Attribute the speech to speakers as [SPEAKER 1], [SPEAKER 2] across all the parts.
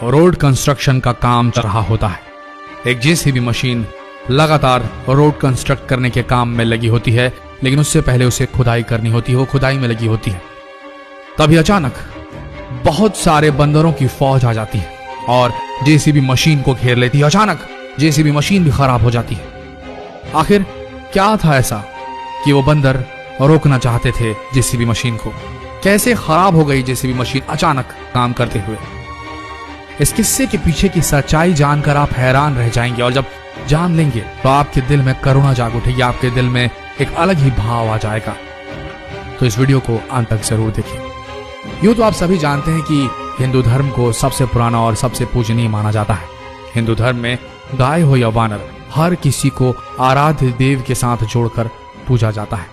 [SPEAKER 1] Road construction का काम चल रहा होता है। एक जेसीबी मशीन लगातार रोड कंस्ट्रक्ट करने के काम में लगी होती है, लेकिन उससे पहले उसे खुदाई करनी होती है। वो खुदाई में लगी होती है, तभी अचानक बहुत सारे बंदरों की फौज आ जाती है और जेसीबी मशीन को घेर लेती है। अचानक जेसीबी मशीन भी खराब हो जाती है। आखिर क्या था ऐसा कि वो बंदर रोकना चाहते थे जेसीबी मशीन को? कैसे खराब हो गई जेसीबी मशीन अचानक काम करते हुए? इस किस्से के पीछे की सच्चाई जानकर आप हैरान रह जाएंगे, और जब जान लेंगे तो आपके दिल में करुणा जाग उठेगी, आपके दिल में एक अलग ही भाव आ जाएगा। तो इस वीडियो को अंत तक जरूर देखें। यूं तो आप सभी जानते हैं कि हिंदू धर्म को सबसे पुराना और सबसे पूजनीय माना जाता है। हिंदू धर्म में गाय हो या वानर, हर किसी को आराध्य देव के साथ जोड़कर पूजा जाता है।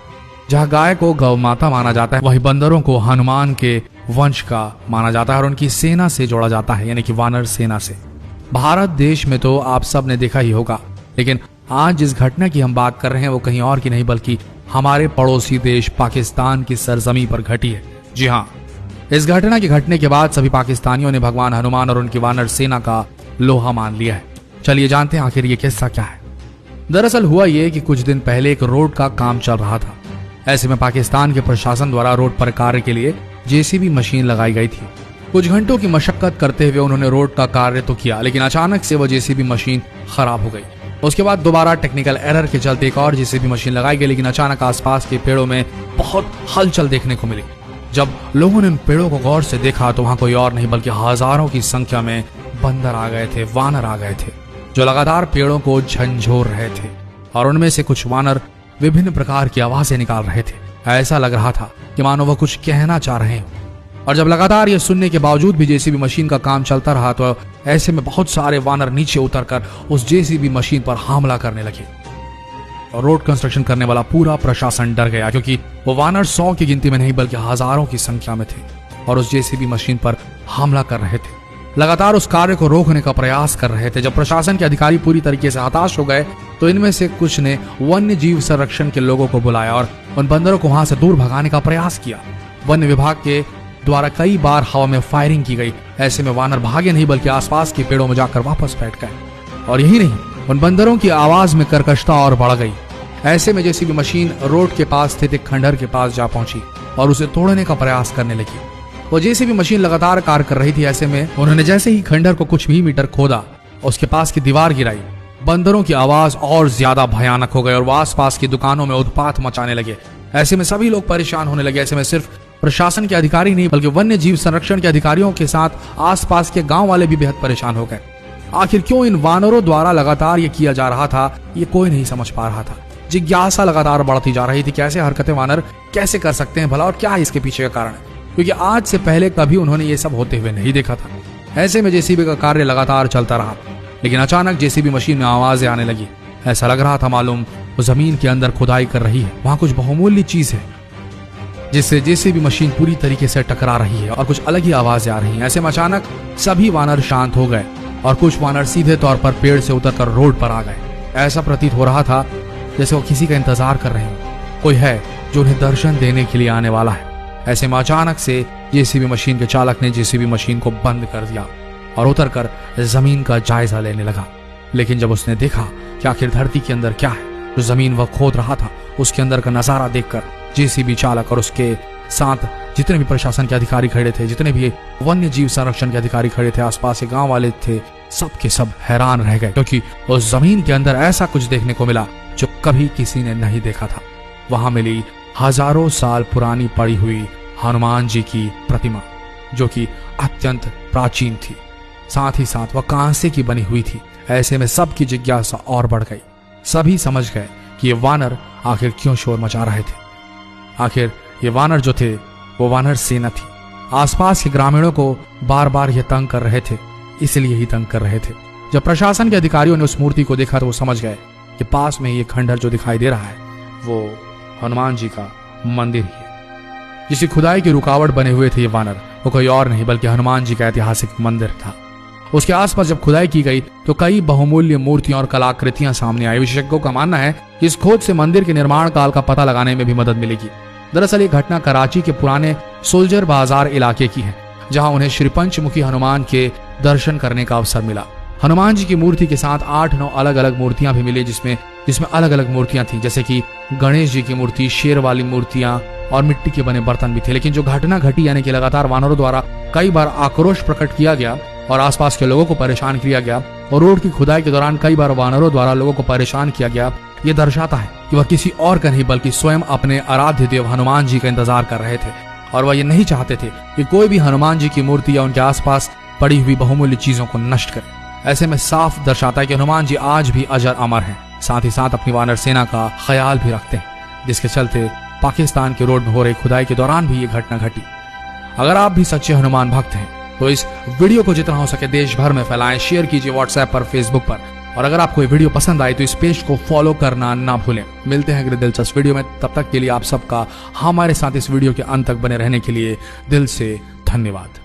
[SPEAKER 1] जहाँ गाय को गौ माता माना जाता है, वही बंदरों को हनुमान के वंश का माना जाता है और उनकी सेना से जोड़ा जाता है, यानी कि वानर सेना से। भारत देश में तो आप सब ने देखा ही होगा, लेकिन आज जिस घटना की हम बात कर रहे हैं वो कहीं और की नहीं बल्कि हमारे पड़ोसी देश पाकिस्तान की सरजमी पर घटी है। जी हाँ, इस घटना के घटने के बाद सभी पाकिस्तानियों ने भगवान हनुमान और उनकी वानर सेना का लोहा मान लिया है। चलिए जानते हैं आखिर ये किस्सा क्या है। दरअसल हुआ ये कि कुछ दिन पहले एक रोड का काम चल रहा था। ऐसे में पाकिस्तान के प्रशासन द्वारा रोड पर कार्य के लिए जेसीबी मशीन लगाई गई थी। कुछ घंटों की मशक्कत करते हुए उन्होंने रोड का कार्य तो किया, लेकिन अचानक से वो जेसीबी मशीन खराब हो गई। उसके बाद दोबारा टेक्निकल एरर के चलते एक और जेसीबी मशीन लगाई गई, लेकिन अचानक आसपास के पेड़ों में बहुत हलचल देखने को मिली। जब लोगों ने उन पेड़ों को गौर से देखा तो वहां कोई और नहीं बल्कि हजारों की संख्या में बंदर आ गए थे, वानर आ गए थे, जो लगातार पेड़ों को झंझोर रहे थे। और उनमें से कुछ वानर विभिन्न प्रकार की आवाजें निकाल रहे थे। ऐसा लग रहा था कि मानो वह कुछ कहना चाह रहे हैं। और जब लगातार ये सुनने के बावजूद भी जेसीबी मशीन का काम चलता रहा तो ऐसे में बहुत सारे वानर नीचे उतरकर उस जेसीबी मशीन पर हमला करने लगे। और रोड कंस्ट्रक्शन करने वाला पूरा प्रशासन डर गया, क्योंकि वो वानर 100 की गिनती में नहीं बल्कि हजारों की संख्या में थे और उस जेसीबी मशीन पर हमला कर रहे थे, लगातार उस कार्य को रोकने का प्रयास कर रहे थे। जब प्रशासन के अधिकारी पूरी तरीके से हताश हो गए तो इनमें से कुछ ने वन्य जीव संरक्षण के लोगों को बुलाया और उन बंदरों को वहां से दूर भगाने का प्रयास किया। वन्य विभाग के द्वारा कई बार हवा में फायरिंग की गई। ऐसे में वानर भागे नहीं बल्कि आसपास के पेड़ों में जाकर वापस बैठ गए। और यही नहीं, उन बंदरों की आवाज में कर्कशता और बढ़ गई। ऐसे में जेसीबी मशीन रोड के पास स्थित एक खंडहर के पास जा पहुंची और उसे तोड़ने का प्रयास करने लगी। वो जेसीबी मशीन लगातार कार्य कर रही थी। ऐसे में उन्होंने जैसे ही खंडहर को कुछ भी मीटर खोदा, उसके पास की दीवार गिराई, बंदरों की आवाज और ज्यादा भयानक हो गई और वो आसपास की दुकानों में उत्पात मचाने लगे। ऐसे में सभी लोग परेशान होने लगे। ऐसे में सिर्फ प्रशासन के अधिकारी नहीं बल्कि वन्य जीव संरक्षण के अधिकारियों के साथ आसपास के गांव वाले भी बेहद परेशान हो गए। आखिर क्यों इन वानरों द्वारा लगातार ये किया जा रहा था, ये कोई नहीं समझ पा रहा था। जिज्ञासा लगातार बढ़ती जा रही थी, कैसे हरकतें वानर कैसे कर सकते हैं भला, और क्या है इसके पीछे का कारण, क्योंकि आज से पहले कभी उन्होंने ये सब होते हुए नहीं देखा था। ऐसे में जेसीबी का कार्य लगातार चलता रहा, लेकिन अचानक जेसीबी मशीन में आवाजें आने लगी। ऐसा लग रहा था मालूम वो जमीन के अंदर खुदाई कर रही है, वहां कुछ बहुमूल्य चीज है जिससे जेसीबी मशीन पूरी तरीके से टकरा रही है और कुछ अलग ही आवाजें आ रही हैं। ऐसे में अचानक सभी वानर शांत हो गए और कुछ वानर सीधे तौर पर पेड़ से उतरकर रोड पर आ गए। ऐसा प्रतीत हो रहा था जैसे वो किसी का इंतजार कर रहे हैं, कोई है जो उन्हें दर्शन देने के लिए आने वाला है। ऐसे में अचानक से जेसीबी मशीन के चालक ने जेसीबी मशीन को बंद कर दिया और उतरकर जमीन का जायजा लेने लगा। लेकिन जब उसने देखा कि आखिर धरती के अंदर क्या है, जो जमीन वह खोद रहा था उसके अंदर का नजारा देखकर जेसीबी चालक और उसके साथ जितने भी प्रशासन के अधिकारी खड़े थे, जितने भी वन्य जीव संरक्षण के अधिकारी खड़े थे, आसपास के गांव वाले थे, सब के सब हैरान रह गए, क्योंकि उस जमीन के अंदर ऐसा कुछ देखने को मिला जो कभी किसी ने नहीं देखा था। वहां मिली हजारों साल पुरानी पड़ी हुई हनुमान जी की प्रतिमा, जो कि अत्यंत प्राचीन थी, साथ ही साथ वह कांसे की बनी हुई थी। ऐसे में सबकी जिज्ञासा और बढ़ गई। सभी समझ गए कि ये वानर आखिर क्यों शोर मचा रहे थे। आखिर ये वानर जो थे वो वानर सेना थी। आसपास के ग्रामीणों को बार बार ये तंग कर रहे थे, इसलिए ही तंग कर रहे थे। जब प्रशासन के अधिकारियों ने उस मूर्ति को देखा तो वो समझ गए कि पास में ये खंडहर जो दिखाई दे रहा है वो हनुमान जी का मंदिर ही है। जिसकी खुदाई की रुकावट बने हुए थे ये वानर, वो कोई और नहीं बल्कि हनुमान जी का ऐतिहासिक मंदिर था। उसके आसपास जब खुदाई की गई तो कई बहुमूल्य मूर्तियां और कलाकृतियां सामने आई। विशेषज्ञों का मानना है कि इस खोज से मंदिर के निर्माण काल का पता लगाने में भी मदद मिलेगी। दरअसल ये घटना कराची के पुराने सोल्जर बाजार इलाके की है, जहां उन्हें श्री पंचमुखी हनुमान के दर्शन करने का अवसर मिला। हनुमान जी की मूर्ति के साथ 8-9 अलग अलग मूर्तियां भी मिली, जिसमें अलग अलग मूर्तियां थी, जैसे कि गणेश जी की मूर्ति, शेर वाली मूर्तियां और मिट्टी के बने बर्तन भी थे। लेकिन जो घटना घटी, यानी कि लगातार वानरों द्वारा कई बार आक्रोश प्रकट किया गया और आसपास के लोगों को परेशान किया गया, और रोड की खुदाई के दौरान कई बार वानरों द्वारा लोगों को परेशान किया गया, ये दर्शाता है कि वह किसी और का नहीं बल्कि स्वयं अपने आराध्य देव हनुमान जी का इंतजार कर रहे थे, और वह ये नहीं चाहते थे कि कोई भी हनुमान जी की मूर्ति या उनके आसपास पड़ी हुई बहुमूल्य चीजों को नष्ट करे। ऐसे में साफ दर्शाता है कि हनुमान जी आज भी अजर अमर हैं, साथ ही साथ अपनी वानर सेना का ख्याल भी रखते हैं, जिसके चलते पाकिस्तान के रोड में हो रही खुदाई के दौरान भी ये घटना घटी। अगर आप भी सच्चे हनुमान भक्त हैं तो इस वीडियो को जितना हो सके देश भर में फैलाएं, शेयर कीजिए व्हाट्सएप पर, फेसबुक पर, और अगर आपको ये वीडियो पसंद आई तो इस पेज को फॉलो करना ना भूलें। मिलते हैं अगले दिलचस्प वीडियो में, तब तक के लिए आप सबका हमारे साथ इस वीडियो के अंत तक बने रहने के लिए दिल से धन्यवाद।